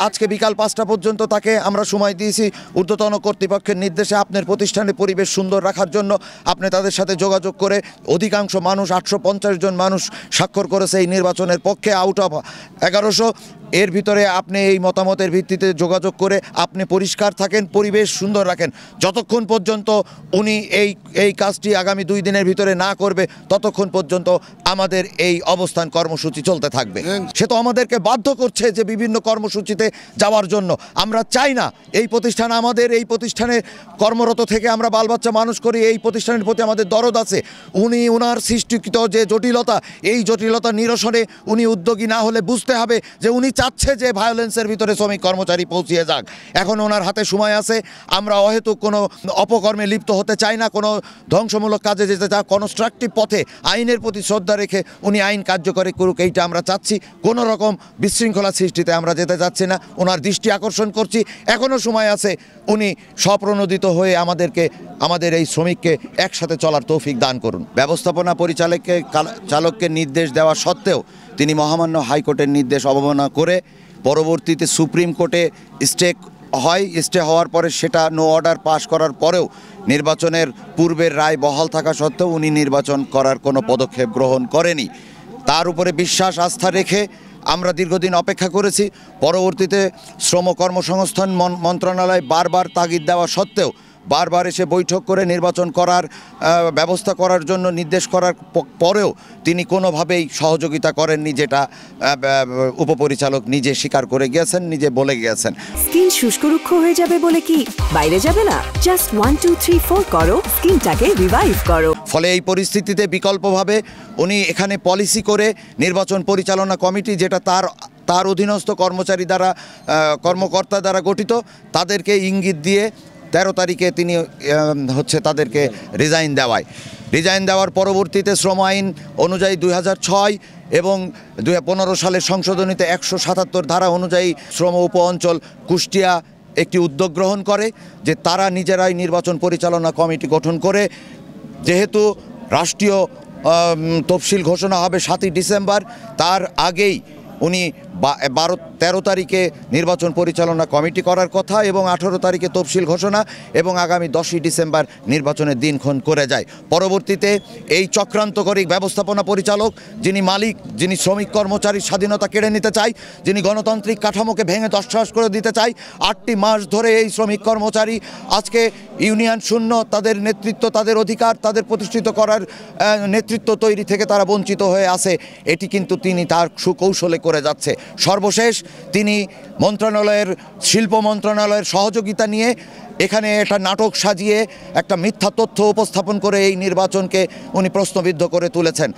আজকে বিকাল 5টা পর্যন্ত তাকে আমরা সময় দিয়েছি ঊর্ধ্বতন কর্তৃপক্ষের নির্দেশে আপনার প্রতিষ্ঠানের পরিবেশ সুন্দর রাখার জন্য আপনি তাদের সাথে যোগাযোগ করে অধিকাংশ মানুষ 850 জন মানুষ স্বাক্ষর করেছে এই নির্বাচনের পক্ষে আউট অফ 1100। এর ভিতরে আপনি এই মতামতের ভিত্তিতে যোগাযোগ করে আপনি পরিষ্কার থাকেন, পরিবেশ সুন্দর রাখেন। যতক্ষণ পর্যন্ত উনি এই কাজটি আগামী 2 দিনের ভিতরে না করবে ততক্ষণ পর্যন্ত আমাদের এই অবস্থান কর্মসূচি চলতে থাকবে। সে তো আমাদেরকে বাধ্য করছে যে বিভিন্ন কর্মসূচিতে যাওয়ার জন্য। আমরা চাই না এই প্রতিষ্ঠান, আমাদের এই প্রতিষ্ঠানে কর্মরত থেকে আমরা বাল বাচ্চা মানুষ করি, এই প্রতিষ্ঠানের প্রতি আমাদের দরদ আছে। উনি ওনার সৃষ্টিকৃত যে জটিলতা, এই জটিলতা নিরসনে উনি উদ্যোগী না হলে বুঝতে হবে যে উনি চাচ্ছে যে ভায়োলেন্সের ভিতরে শ্রমিক কর্মচারী পৌঁছিয়ে যাক। এখন ওনার হাতে সময় আছে। আমরা অহেতুক কোনো অপকর্মে লিপ্ত হতে চাই না, কোনো ধ্বংসমূলক কাজে যেতে চাই। কনস্ট্রাকটিভ পথে আইনের প্রতি শ্রদ্ধা রেখে উনি আইন কার্যকরী করুক, এইটা আমরা চাচ্ছি। কোনো রকম বিশৃঙ্খলা সৃষ্টিতে আমরা যেতে চাচ্ছি না। ওনার দৃষ্টি আকর্ষণ করছি, এখনও সময় আছে। উনি স্বপ্রণোদিত হয়ে আমাদের এই শ্রমিককে একসাথে চলার তৌফিক দান করুন। ব্যবস্থাপনা চালককে নির্দেশ দেওয়া সত্ত্বেও তিনি মহামান্য হাইকোর্টের নির্দেশ অবমাননা করে পরবর্তীতে সুপ্রিম কোর্টে স্টে হওয়ার পরে সেটা নো অর্ডার পাশ করার পরেও নির্বাচনের পূর্বের রায় বহাল থাকা সত্ত্বেও উনি নির্বাচন করার কোনো পদক্ষেপ গ্রহণ করেনি। তার উপরে বিশ্বাস আস্থা রেখে আমরা দীর্ঘদিন অপেক্ষা করেছি। পরবর্তীতে শ্রম কর্মসংস্থান মন্ত্রণালয় বারবার তাগিদ দেওয়া সত্ত্বেও বারবার এসে বৈঠক করে নির্বাচন করার ব্যবস্থা করার জন্য নির্দেশ করার পরেও তিনি কোনোভাবেই সহযোগিতা করেননি, যেটা উপপরিচালক নিজে স্বীকার করে গিয়েছেন, নিজে বলে গিয়েছেন। স্কিন শুষ্করুক্ষ হয়ে যাবে বলে কি বাইরে যাবে না? জাস্ট 1 2 3 4 করো, স্কিনটাকে রিভাইভ করো। ফলে এই পরিস্থিতিতে বিকল্পভাবে উনি এখানে পলিসি করে নির্বাচন পরিচালনা কমিটি, যেটা তার অধীনস্থ কর্মকর্তা দ্বারা গঠিত, তাদেরকে ইঙ্গিত দিয়ে 13 তারিখে তিনি তাদেরকে রিজাইন দেওয়ার পরবর্তীতে শ্রম আইন অনুযায়ী 2006 এবং 2015 সালের সংশোধনীতে 177 ধারা অনুযায়ী শ্রম উপ অঞ্চল কুষ্টিয়া একটি উদ্যোগ গ্রহণ করে যে তারা নিজেরাই নির্বাচন পরিচালনা কমিটি গঠন করে, যেহেতু রাষ্ট্রীয় তফসিল ঘোষণা হবে 7ই ডিসেম্বর, তার আগেই উনি 13 তারিখে নির্বাচন পরিচালনা কমিটি করার কথা এবং 18 তারিখে তফসিল ঘোষণা এবং আগামী 10ই ডিসেম্বর নির্বাচনের দিনক্ষণ করে যায়। পরবর্তীতে এই চক্রান্তকারী ব্যবস্থাপনা পরিচালক, যিনি মালিক, যিনি শ্রমিক কর্মচারীর স্বাধীনতা কেড়ে নিতে চায়, যিনি গণতান্ত্রিক কাঠামোকে ভেঙে তছনছ করে দিতে চায়, 8টি মাস ধরে এই শ্রমিক কর্মচারী আজকে ইউনিয়ন শূন্য, তাদের নেতৃত্ব, তাদের অধিকার, তাদের প্রতিষ্ঠিত করার নেতৃত্ব তৈরি থেকে তারা বঞ্চিত হয়ে আছে। এটি কিন্তু তিনি তার সুকৌশলে করে যাচ্ছে। সর্বশেষ তিনি শিল্প মন্ত্রণালয়ের সহযোগিতা নিয়ে এখানে একটা নাটক সাজিয়ে একটা মিথ্যা তথ্য উপস্থাপন করে এই নির্বাচনকে উনি প্রশ্নবিদ্ধ করে তুলেছেন।